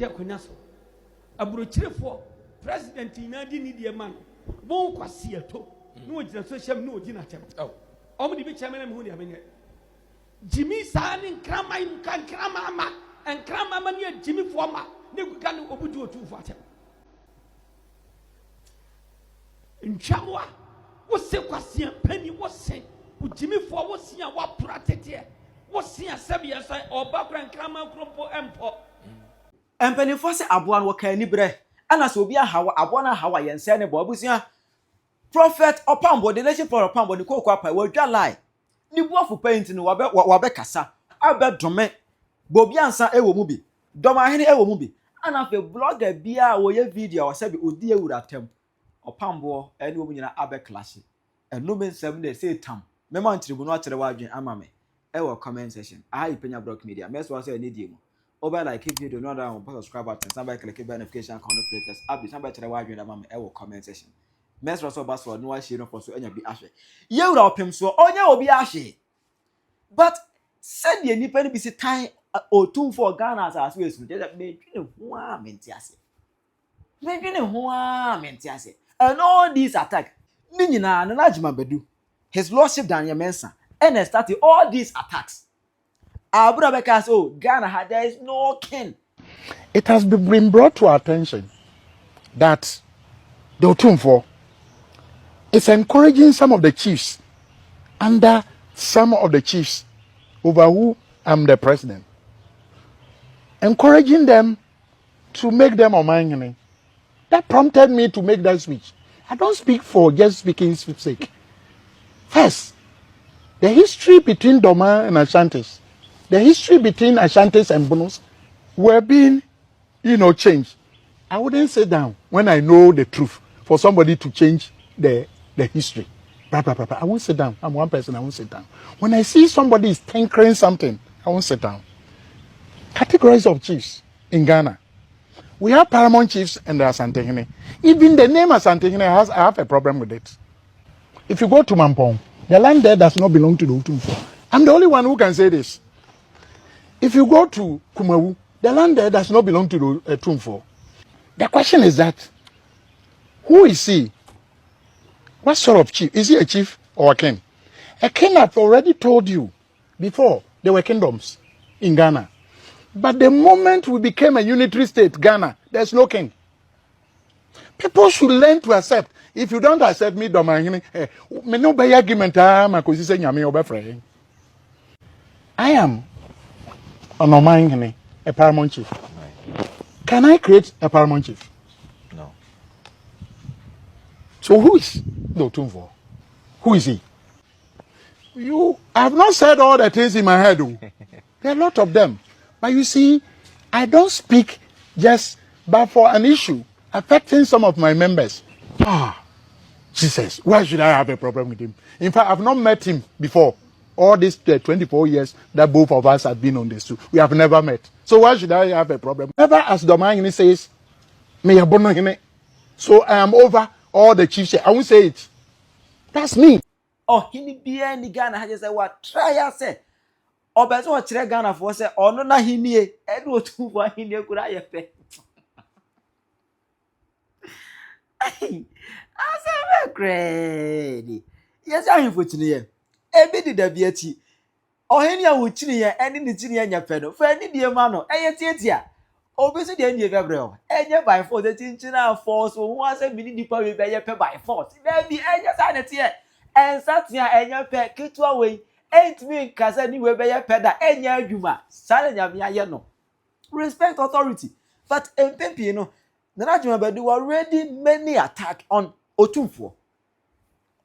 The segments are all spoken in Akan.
te akonya so abrochirefo president inadi ni de man bon kwase ato no ogina social no ogina tem omo de bi chairman am hu de amenye Jimmy Sani Krama in Krama and Krama Mania Jimmy Forma, Nikan Obudu Otumfuo Asantehene. In Chamwa, what say Quasian Penny was saying, with Jimmy for was seeing what Pratetia, was seeing a Sabia side or background Krama Crompo Empo. And Penny Fosse Aboa wa Canibre, and as will be a Aboa Hawaiian Sene Bobusia. Prophet Opambour, the nation for Opambour, the Cocoa, will just lie. Ni boafo painting wabe kasa abe dome Bobbie Ansah ewo mu bi Dormaahene ewo mu bi ana fe blogger bia wo ye video wa sabi odi ewura tem Opambour eni wo nyina abe clash eno me nsem de say tam me man tribunal akere wa adwen ama me ewo comment section ayi Penyah block media me so say ni die mu oba like video no down subscribe button somebody click notification connect abi somebody akere wa adwen ama me ewo comment section Mesra so baso no wa share no for so enya bi ahwe ye wura opem so onya obi ahwe but said the nipa ni bi se tan Otumfuo Ghana as we so just me dwine ho a mentiase and all these attack ni nyina na najima bedu his lordship Daniel Mensa and started all these attacks abura beka so Ghana there is no king. It has been brought to our attention that the Otumfuo is encouraging some of the chiefs under some of the chiefs over who I'm the president, encouraging them to make them Dormaahene. That prompted me to make that speech. I don't speak for just speaking's sake. First, the history between Dormaahene and Ashantis, the history between Ashantis and Bonos were being, changed. I wouldn't sit down when I know the truth for somebody to change the history. I won't sit down. I'm one person, I won't sit down. When I see somebody is tinkering something, I won't sit down. Categories of chiefs in Ghana. We have paramount chiefs and the Asantehene. Even the name Asantehene I have a problem with it. If you go to Mampong, the land there does not belong to the Otumfuo. I'm the only one who can say this. If you go to Kumawu, the land there does not belong to the Otumfuo. The question is that, who is he? What sort of chief? Is he a chief or a king? A king, I've already told you before, there were kingdoms in Ghana. But the moment we became a unitary state, Ghana, there's no king. People should learn to accept. If you don't accept me, Dormaahene, me no be argument I am a Dormaahene, a paramount chief. Can I create a paramount chief? No. So who is the Otumfuo? Who is he? I have not said all the things in my head. There are a lot of them. But you see, I don't speak just but for an issue affecting some of my members. Jesus, why should I have a problem with him? In fact, I've not met him before. All these 24 years that both of us have been on this, we have never met. So why should I have a problem? Never, as Dormaahene says, me abono. So I am over all the chiefs. I won't say it. That's me. Oh, hini bia ni Ghana ha say what try say. Obezo o kire Ghana for say ono na hini e do Otumfuo hini e kura ye pe. Asa me crazy. Yes, I am for chini ebi di da bi ati oheni a wo chini ye eni ni chini anya pe no fa ni die ma no eye tietia obi so de ni ebebre o enye by force de chinchina force wo hu ase mini nipa we be ye pe by force na bi enye sa ne tie ensatia enye pe ketua we entimi kasa ni we be ye pe da enye adwuma sa na nya ye no respect authority but empempi no na adwuma be do already many attack on Otumfuo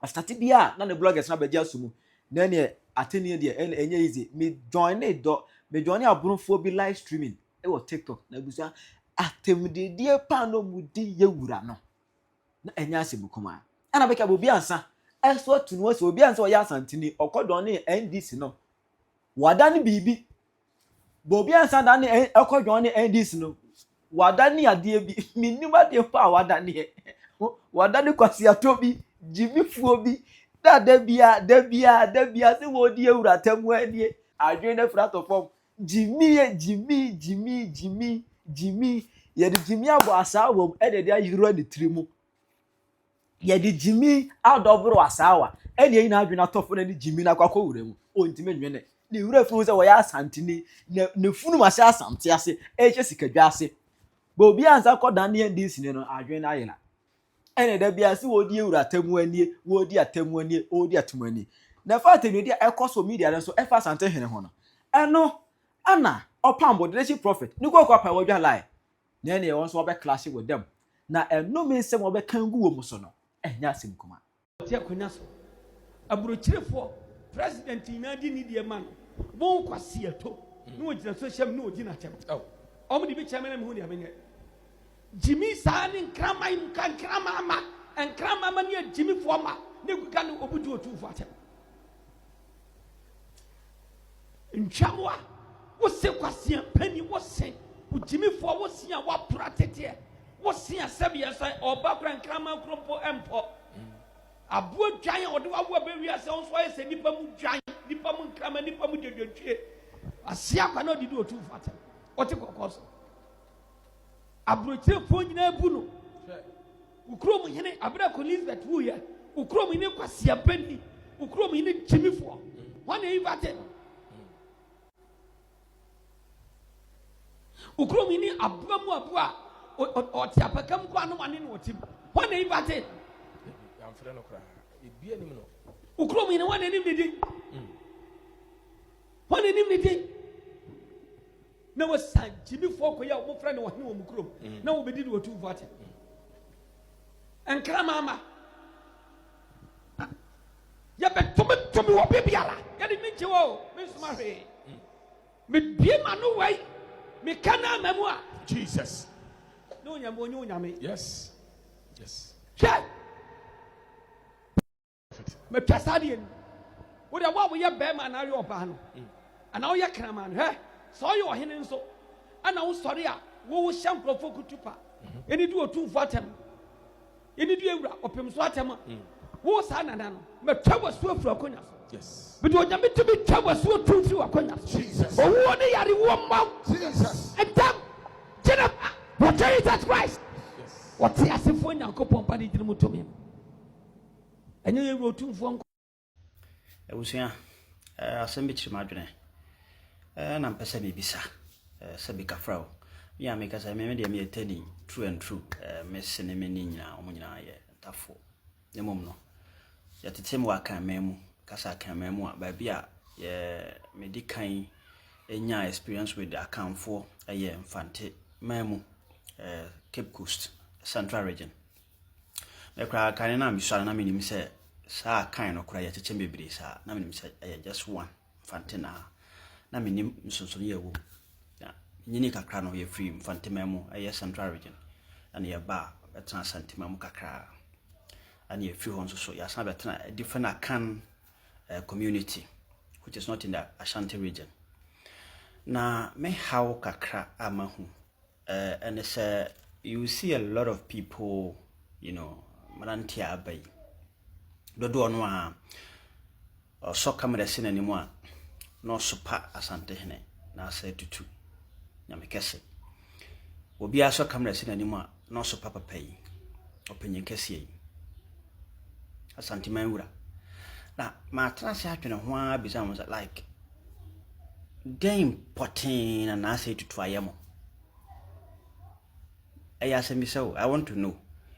after bia na the bloggers na be jasumu na ne atene de enye easy me join abunfuo bi live streaming e wo TikTok na busa atemde die pa no mudi yewura no na enya asebukoma ana beka Bobbie Ansah eso tunu so Bobbie Ansah o ya Asantehene okodon ne NDC no wada ne bibi Bobbie Ansah da ne okodon ne NDC no wada ne ade bi minima de pa wada ne kwasi atobi jimifuo bi da bia se wo die ewura tamu ani adwen na fra to form jimi Jimmy ye di Jimmy Aboa Asawom e de dia yiro ni trimu ye di Jimmy adobro Asawa e de yin adwena tofo na ni Jimmy na kwakọ wure mu o ntime nwene ni wure fu se wo ya asantini ne funu ma se asante ase e che sikadwa ase Bobbie Ansah kodan ne ndisi ne no adwena ayela ene da bia se wo di ewura tamu anie wo di atamu anie o di atamu anie na fa atenu dia ekoso media no so e fa Asantehene ho no eno ana Opambour the leadership prophet ni go kwa pa wo dwa lie na ene won so be clash with them na eno me se wo be kangu wo muso no enya asim kuma ti akonya so aburochirefo president ina di ni die man bon kwase ato no ogina social no ogina chem omo di bi chem na me hu dia menye Jimmy Sani nkrama nkrama ama nkrama ma ne Jimmy forma ne kuka ne obudu Otumfuo atem ntwamwa wo se kwase pani wo se wo Jimmy fo wo se a wa pratete wo se a sabia so oba kra nkrama krompo empo Aboa dwan ode wa wo be wiase on so yese nipa mu dwan nipa mu nkrama nipa mu dedwetwe asia kwa na odidu Otumfuo atem ote kokoso Abrochirefo nyina bu no ukrom hene abra ko Elizabeth wu ya ukrom hene kwasia bani ukrom hene Jimifo wana invite ukrom hene abamu abua oti apakam kwa no wane no otim wana invite amfre no kra ebi anim no ukrom hene wana nim didi wana nim didi na was Jimifo ko ya mo friend wo hene wo mukrom na wo bedidi Otumfuo atem enkra mama ya betumi wo bibiara ya di minche wo me suma hwe me bie ma no wai me kana mamu a Jesus no nyamo nyu nyame yes che me twasade en wo de wo ye be ma na re oba no ana wo ye krama no he so ye ohene nso ana wo sori a wo shankrofo kutupa eni du Otumfuo atem eni du ewura opem so atem wo sa nana no me twa su afura akonya so yes bi do nyame to bi twa su otumfi akonya Jesus owo ne yare wo ma Jesus edam jena what Jesus Christ yes what asefo nyankopon pa de jina mutomi enye ye Otumfuo nko ewusua asem bi chima adwene na mpesa bibisa sabi kafrao ya me kasa me de me etani true and true me sene me ni nyina omunyina ye tafo ne mom no ya tetem wa kan memu kasa kan memu a ba bia ye medican enya experience with the akanfo ye mfante memu Cape Coast Central region me kra kan na mi swara na me nim se sa kan no kra ye tetem bebre sa na me nim se just one mfante na me nim nsonso ye wo ya nyini kakra no ye free mfante memu Central region and ye ba betra santima mu kakra and ye free hon so ya san betra a different akan community which is not in the Ashanti region na me how kakra amahu and it's you see a lot of people marantia abai dodo no a so camera sin anymore no super Asantehene na say tutu nyame kese obi aso camera sin anymore no super papa yi Penyah kese yi Asanteman wura na ma transi atwene ho a bisa mo like game potin na say tutu ayemo eya semi so I want to know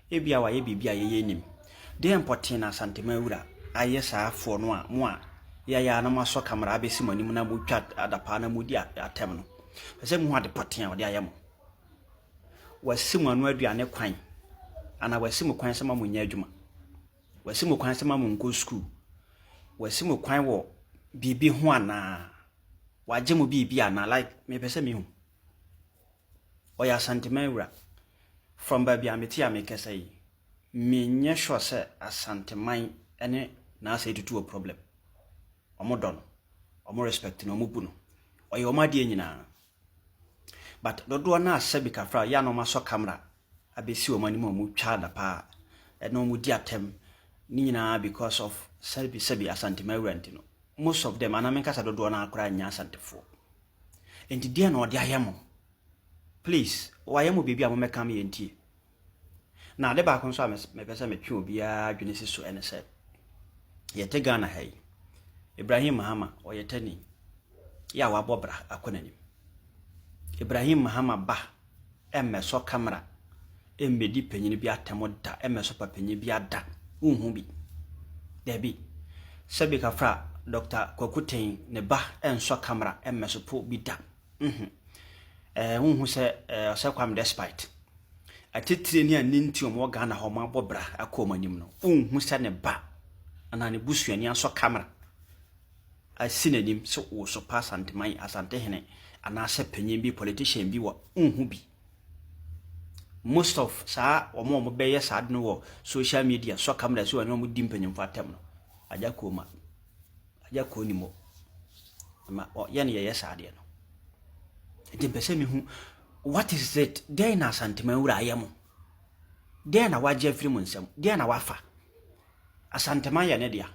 ebia wa ye bibia ye nim game potin na Asanteman wura aye saa afo no a mo a ya na maso camera abesi manim na mo twa adapa na mo di atem no pese mo ade potin a ode ayemo wasimu anu aduane kwan ana wasimu kwan sama mo nya adwuma wasimu kwan sama mo nko school wasimu kwan wo bibi ho ana waje mo bibi ana like me pese me hu oya Asanteman wura from baby ameti amekesa yi me nya sure say Asanteman ene na say tutu problem omodon omo respect no omo bu no oya omade nyina but dodo na asabi kafra ya no maso camera abesi o mani mu twa da pa no mu di atem ni nyina because of sabi Asanteman rent no most of them ana menkasa dodo na akora nya Asantefo enti dia na odi ayemo please why am baby am make am enti na de ba kon so me pesa me twe obi a dwene siso ene se ye te Ghana hai Ibrahim Mahama oyetani ya wa bobra akonani Ibrahim Mahama ba emeso camera emmedi penyini bi atemoda emeso papenyi bi ada unhu bi debi sebi kafra Dr. Kwakuten ne ba enso camera emeso po bi da unhu se kwam despite atitire ni aninti omo Ghana ho ma bobra akomanim no unhu se ne ba anane busuani aso camera asinanim so wo so pass antemai Asantehene anase penyin bi politician bi wa unhu bi most of sa omo beye sa adno wo social media so camera so anu mo dimpenyin fatem no aja ko ni mo ma ye ne ye sa ade no enti pese mi hu what is it dey na Asantehene wura ayemo dey na waje afiri mu nsem dey na wafa Asantehene ya ne dia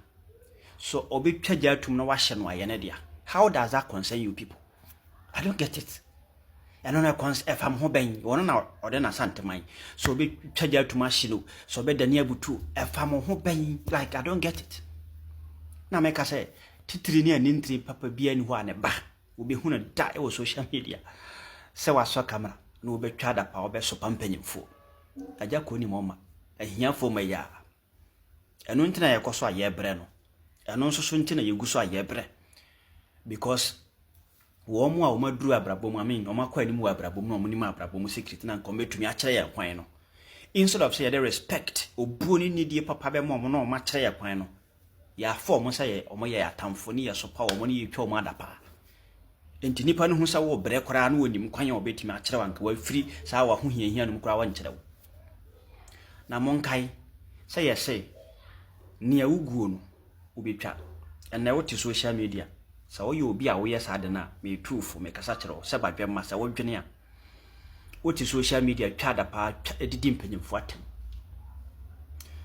so obi twaja atum na wahye no ayene dia how does that concern you people? I don't get it. I don't know if I'm hoping you want to order Asantehene so obi twaja atum ahye no so be dani abutu if I'm hoping like I don't get it. Na make I say titiri ni anintri papa bia ni ho ane ba obi hu na da e social media se waso camera no obi twada pa obi so pampanyimfo aja ko ni moma ahiafo maya enu ntina yekoso ayebre no eno nso so ntina yeguso ayebre because wo mu a wo maduru abrabom amen o makwa ni mu abrabom no ni mu abrabom secret na nkom betumi a kire ye kwan no instead of say they respect obuo ni nidie papa be mo no o ma kire ye kwan no ya form say ye o mo ye atamfo ni ye so pa o mo ni ye twa o mo adapa enti nipa no hu sa wo bre kora no onim kwan ye obetumi a kire wanka wa free sa wa ho hiahia no kora wa nkire wo na monkai say ye say ni awuguo no obetwa na wote social media sa wo ye obi a wo ye sa de na me truth me kasa kire wo se badwe ma sa wo dwene a wote social media twa da pa edidi mpanyimfo atem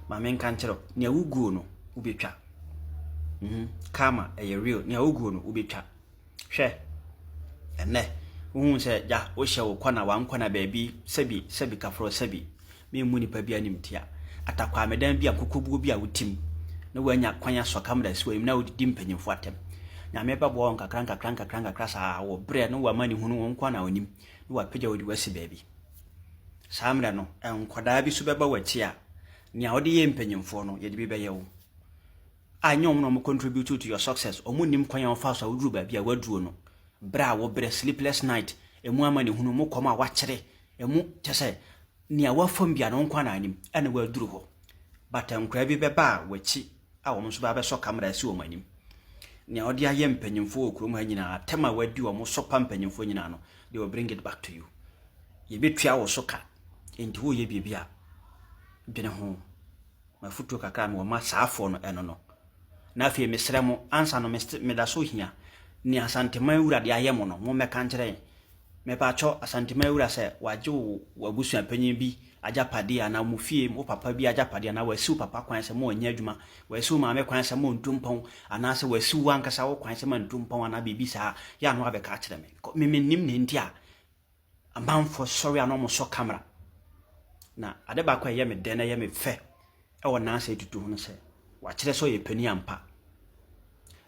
ma men kan kire ni awuguo no obetwa kama e real ni awuguo no obetwa hwe ene wo se ja wo hye wo kwana wa nkwana baabi sebi kafro sebi me mu nipa bia nimtia atakwa medan bia kokobuo bia wotim na wanya kwanya so kamera so im na wodi mpanyimfo atem na me babo nkakran sa wo bre no wa mani hunu won kwa na onim no wa pegya wodi wasi baabi samra no enkoda bi so beba wachi a nia wodi ye mpanyimfo no ye de bi beye wo anyom no mo contribute to your success omunim kwanya fa so woduru baabi a waduo no bra wo bre sleepless night emu amani hunu mo koma wa kire emu tese nia wa fam bia no kwa na anim ene waduru ho but enkra bi beba wachi a wo so ba be so kamera si wo manim nia odi aye mpanyimfo okrom ha nyina tema wadi wo so pa mpanyimfo nyina no they will bring it back to you ye betua wo so ka enti wo ye bibia dwene ho mafuto kakra me wo ma saafo no eno no na afie mesremo ansa no me da so hia ni Asantehene wura de aye mo no mo meka nkere me pa cho Asantehene wura se waje wo abusu apanyin bi ajapade ana mu fie mo papa bi ajapade ana wasiu papa kwan se mo anya adwuma wasiu maame kwan se mo ntumpon ana se wasiu wankasa wo kwan se mo ntumpon ana bibi sa ya no abeka kire me nim ne ntia ambanfo sorry ana mo so camera na ade ba kwa ye me den na ye me fe e wona se tutu ho se wa kire so ye Penyah ampa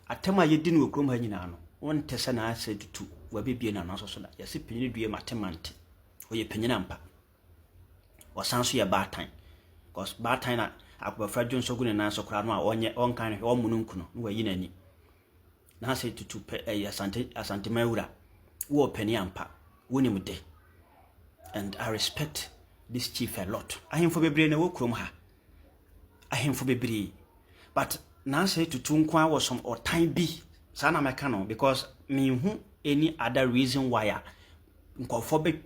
atema ye di no okrom ha nyina no won tese na se tutu wa bebie na no so na ye se Penyah due matemante o ye Penyah ampa wasanso ye batan because batan na akobafra jonso gu ne nan so kra no a onye onkan he omununkuno no wa yinani na se tutu Asantehene wura wo Penyah ampa woni mude and I respect this chief a lot ahemfo bebre na wo krom ha ahemfo bebre but na say tutu nkwa was some or time bi sana meka no because me hu any other reason why nkofo be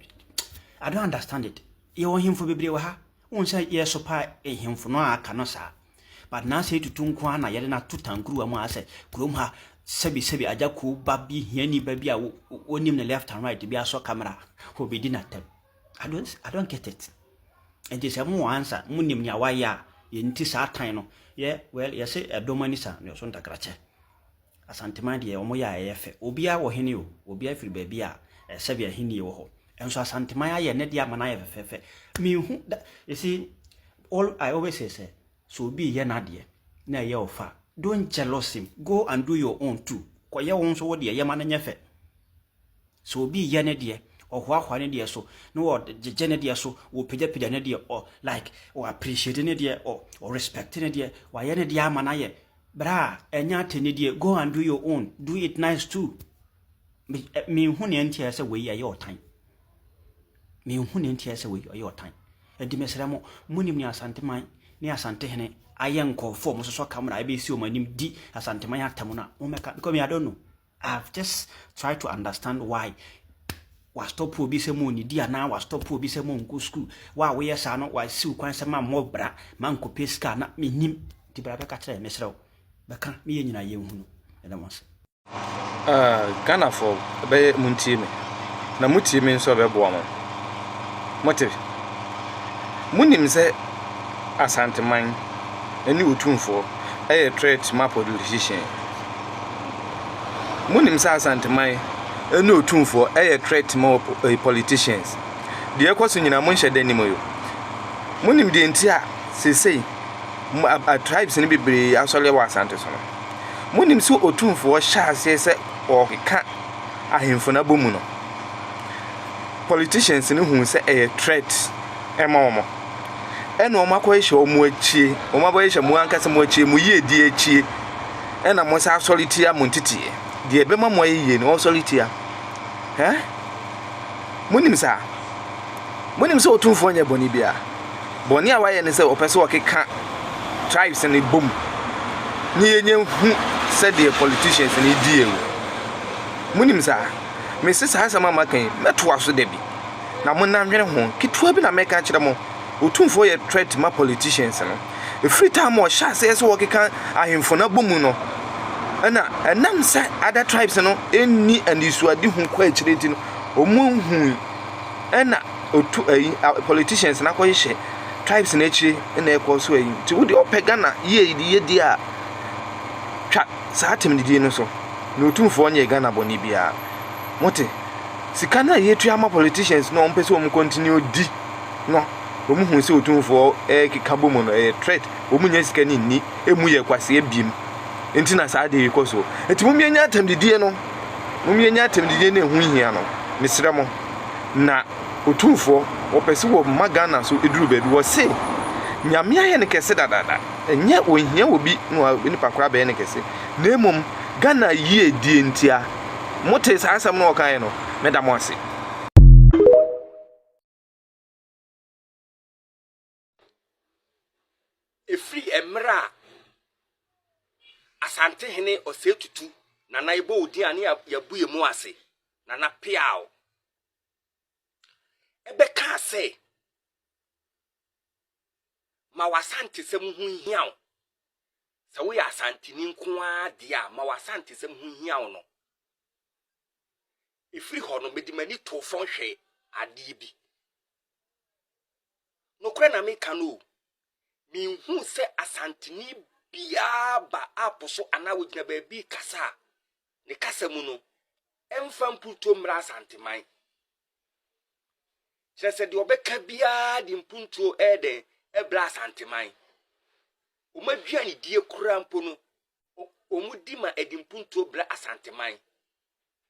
I don't understand it ye wo hemfo bebre wa ha won say ye so pa ehemfo no aka no sa but na say tutu nkwa na ye na tutankuru wa mu ase krom ha sebi ajako babi hiani babi a wonim na left and right bi aso camera ho be dinatem I don't get it and this mo answer munim nya waya ye nti sa tan no yeah well ye say edomani sa ne so ntakrache Asantehene de omo ya efe obia wo hene o obia firi babi a sebi ahini wo ho And so Asantehene aye ne dia mana ye fefe. Me hu you see all I always say so be ye na de na ye ofa. Don't jealous him. Go and do your own too. Kwa ye won so wo de ye mana nyefe. So be ye ne de or hwa ne de so no or je ne de so wo pija ne de or like or appreciate ne de or respect ne de wa ye ne de amana ye bra enya te ne de go and do your own. Do it nice too. Me hu ne ntia se we ye your time. Me hu ne ntia se we your time. Edi mesere mo munim ni Asantehene ni Asantehene ayen confirm so camera I be see o manim di Asantehene atam na o meka because me I don't know. I've just tried to understand why was stop obi se mo ni di ana was stop obi se mo nko school wa we yes ano wa si kwan se ma mo bra man ko peska na menim ti bra be ka kire mesere o beka me ye nyina ye hu no eda mo se Ghana for be muntie me na mutie me nso be boa mo motive munim se Asantehene eni Otumfuo threat ma politician munim se Asantehene eni Otumfuo threat ma politicians de ekoso nyina mo nhye dani mo yo munim de ntia sesei tribes ni bebre asole wa Asante so no munim se Otumfuo sha se okeka ahemfo na bomu no politicians ni hu se threat ema omo ena omo akoyehye omo achie omo aboyehye mu ankasa mu achie mu ye di achie ena mo sa solitia mo ntitie de ebema mo ye ni o solitia munim se Otumfuo nya boni bia boni a waye ne se opese okeka tribes ni bom ni yenye hu se de politicians ni die ewu munim sa me se sa sama makan meto aso da bi na mo na nwere ho kitwa bi na meka kire mo Otumfuo ye threat ma politicians no free time o sha se okeka ahemfo na bom no na enam se other tribes no enni anisuade hu kwa kire ti no omu hu na politicians na koyehye tribes na echi na ekoso ayi ti wo de opega na ye di a twa saatem di no so na Otumfuo nye Ghana boni bia mote sika na ye tu ama politicians no mpese o continue di no omu hu se Otumfuo kika bomo no threat omu nya sika ni emu ye kwase ebiem enti na saa de ikoso enti mumye nya atem didie no mumye nya atem didie na ehu hia no mesrɛ mo na Otumfuo opese wo magana so eduru ba bi wo se nyame aye ne kese dadada enye ohia obi no ni pakora ba ye ne kese na emom Ghana yie die ntia mote saa asam no kan no medamo ase efri emra Asantehene osetutu na na ibo odi ani yabuye mu ase na na piao ebe ka se ma wasante se mu hu hiaw se wo ya Asantehene nko a dia ma wasante se mu hu hiaw no efri ho no medimani to fon hwe ade bi no kra na me kanu mi hu se Asantehene bia ba aposo ana wogina ba bi kasa ne kasa mu no emfa mputo mra Asantehene se de obeka bia di mpunto ede ebra Asantehene omadua ni die kura mpo no omudi ma edi mpunto bra Asantehene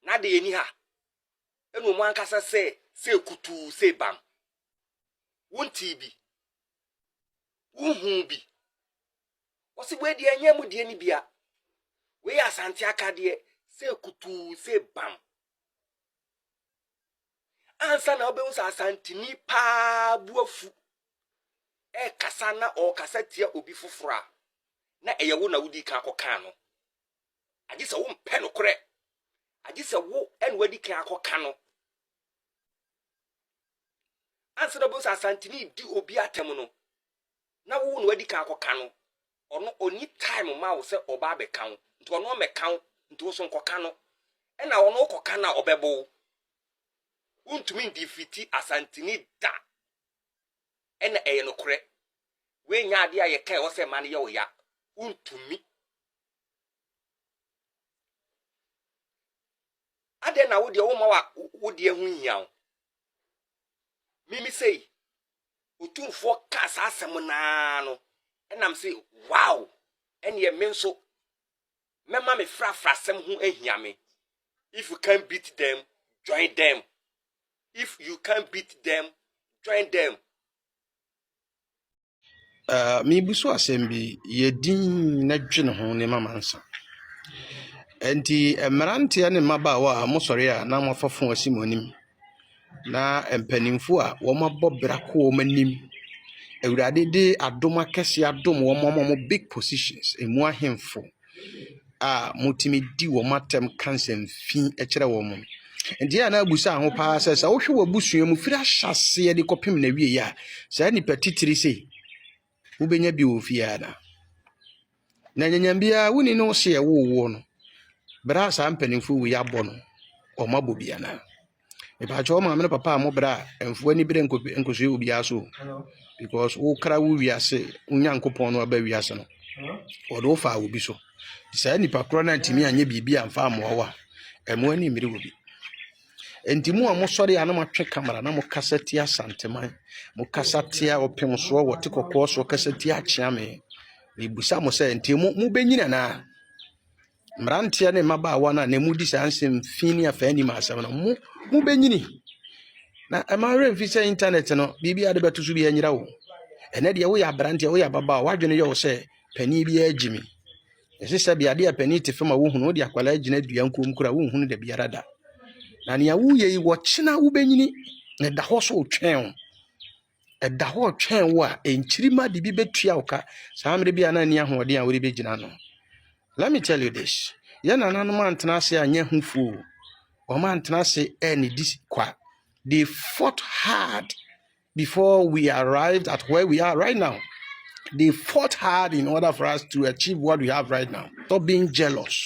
na de eni ha enu mo ankasa se kutu se bam wonti bi wuhu bi osi we de anya mu de ni bia we Asante akade se kutu se bam ansa na obe unsa Asantehene pa buafu kasa na o kasa tia obi fofora na eyewo na wudi kan akokan no agise wo mpe no kore agise wo en wadi kan akokan no ansa na obe unsa Asantehene di obi atem no na wo no wadi kan akokan no ono oni time ma wo se oba abekan nti ono mekan nti wo so nkokan no na ono okokan na obebo untumi ndifiti Asantehene da ena eye no kore we nya ade aye kai wo se man ye wo ya untumi ade na wo de wo ma wa wo de hu hia Mimi say Otumfuo kasa asem na no and I'm say wow and ye men so mema me fra sem ho ahia me. If you can't beat them, join them. If you can't beat them, join them. Me buso assembi ye din na dwene ho ne mama nsa. Enti emerante ne mabaawa a mosori a na mafafo asimonim. Na empanimfo a wo mabọ brako wo manim. Ewurade de adom akese adom wo mo big positions emu ahemfo. A mutimi di wo matem kansen fi e kire wo mo. Enti ya na abusa ho pa sesa wo hwe wo busua mu fira hyase de kopem na wie ya. Sa nipa titiri sei. Wo benya bi wo fia na. Na nyanyambia woni no se wo no. Bra sa mpanimfo wi abọ no. O mabọ bia na. E ba cho ma me papa mo bra emfo ani bire nkoso obi aso. Because wo kra wo wiase unyankopon no aba wiase no. Odo fa wo bi so. Sa nipa kro na ntimi anye bibia amfa amowa. Emo ani mire wo bi. Enti mu a mo sori ana matwe kamera na mo kasati asanteman. Mo kasati a opem so wo te kokko so kasati a chiame. We busa mo se enti mu benyina na. Mrantia ne mabaawa na ne mudi sansem fini afa ani ma asem no mu benyini. Na amare mfi se internet no bibia de beto so bi anyira wo. Ene de wo ya brantia wo ya baba wadwene yo se pani bi agimi. Ese se bia de pani te fema wo hunu wo de akwala agina dua nkom kura wo hunu de biara da. Na ne awu ye wo china wo benyini ne da ho so twen. E da ho twen wo a enchirima de bi betua wo ka saa mre bia na ni ahode a wo de begina no. Let me tell you this. Yana nanom antena se anye hufu. O man antena se any this kwa. They fought hard before we arrived at where we are right now. They fought hard in order for us to achieve what we have right now. Stop being jealous.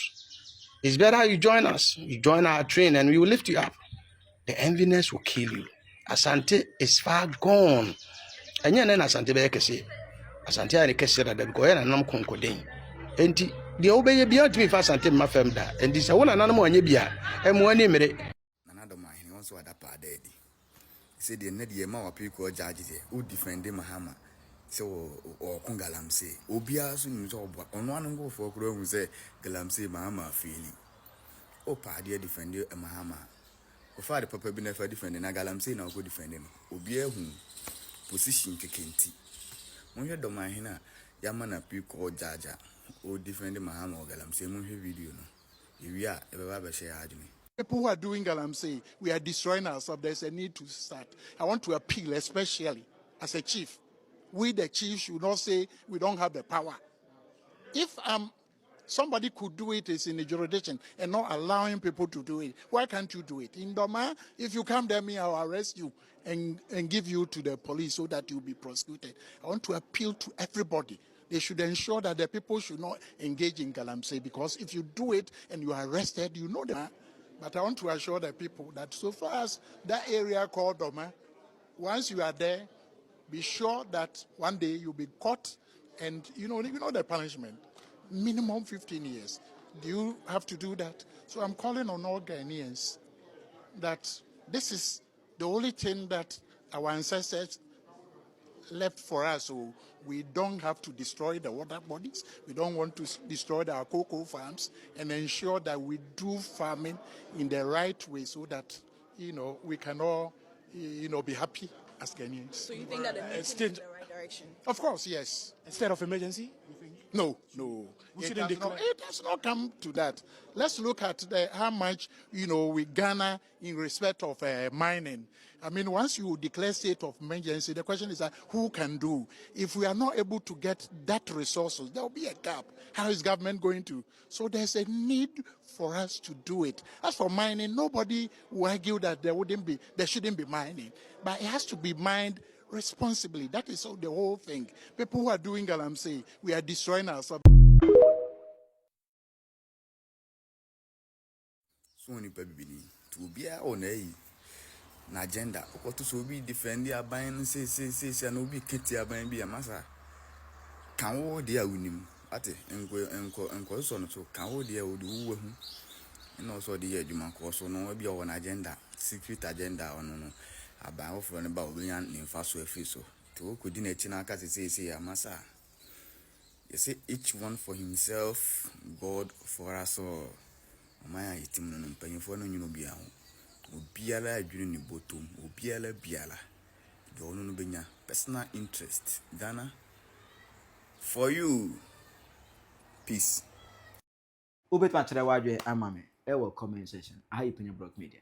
It's better you join us. You join our train and we will lift you up. The enviness will kill you. Asante is far gone. And you're not Asante be kese. Asante are kese da because you're not konkoden. Enti the obey beyond me fast Asante ma fam da. And this one anamo anye bia. Emu ani mere. Nana Dormaahene once wada pa daddy. Say the net ye ma wapi ko judge who defend Mahama. So or kungalamse. Obia so ni so obo. Ono anu go for kuro hu say galamse Mahama fili. O pa dia defend Mahama. O fa the papa bi na fa defend na galamse na go defend no. Obia hu position kekenti. Monye Dormaahene yama na pi ko judge o defend Mahama o galamse monye video no. Ewia e baba be share adwene. People who are doing galamsey, we are destroying ourselves. There's a need to start. I want to appeal, especially as a chief. We, the chief, should not say we don't have the power. If somebody could do it, it's in the jurisdiction and not allowing people to do it. Why can't you do it? In Dormaahene, if you come there, I'll arrest you and give you to the police so that you'll be prosecuted. I want to appeal to everybody. They should ensure that the people should not engage in galamsey, because if you do it and you are arrested, you know that. But I want to assure the people that so far as that area called Dormaahene, once you are there, be sure that one day you'll be caught and you know the punishment. Minimum 15 years. Do you have to do that? So I'm calling on all Ghanaians that this is the only thing that our ancestors left for us, so we don't have to destroy the water bodies. We don't want to destroy our cocoa farms, and ensure that we do farming in the right way so that we can all be happy as Ghanaians. So you think that the movement is in the right direction? Of course, yes. Instead of emergency, you think? No. It has not come to that. Let's look at how much we garner in respect of mining. I mean, once you declare state of emergency, the question is who can do? If we are not able to get that resources, there will be a gap. How is government going to? So there's a need for us to do it. As for mining, nobody will argue that there shouldn't be mining, but it has to be mined responsibly. That is the whole thing. People who are doing galamsey, we are destroying ourselves. So many people to be on na agenda. Okoto so be defend the aban say no be kiti aban bi amasa. Kan wo dia unim. Ate enko so no so kan wo dia wo de wo hu. No so de adwuma ko so no bi on agenda, secret agenda on no. aban foforɔ no ba obinya ne mfa so afiri so to wokɔdi n'akyi na aka sɛ amasa you say each one for himself, God for us all. My item no mpanyimfo no nyino bia ho obiala adwene ne botom obiala biala do ono no benya personal interest Ghana for you peace Ubet ma kyerɛ wadwe ama me. Comment section. I Penyah Media.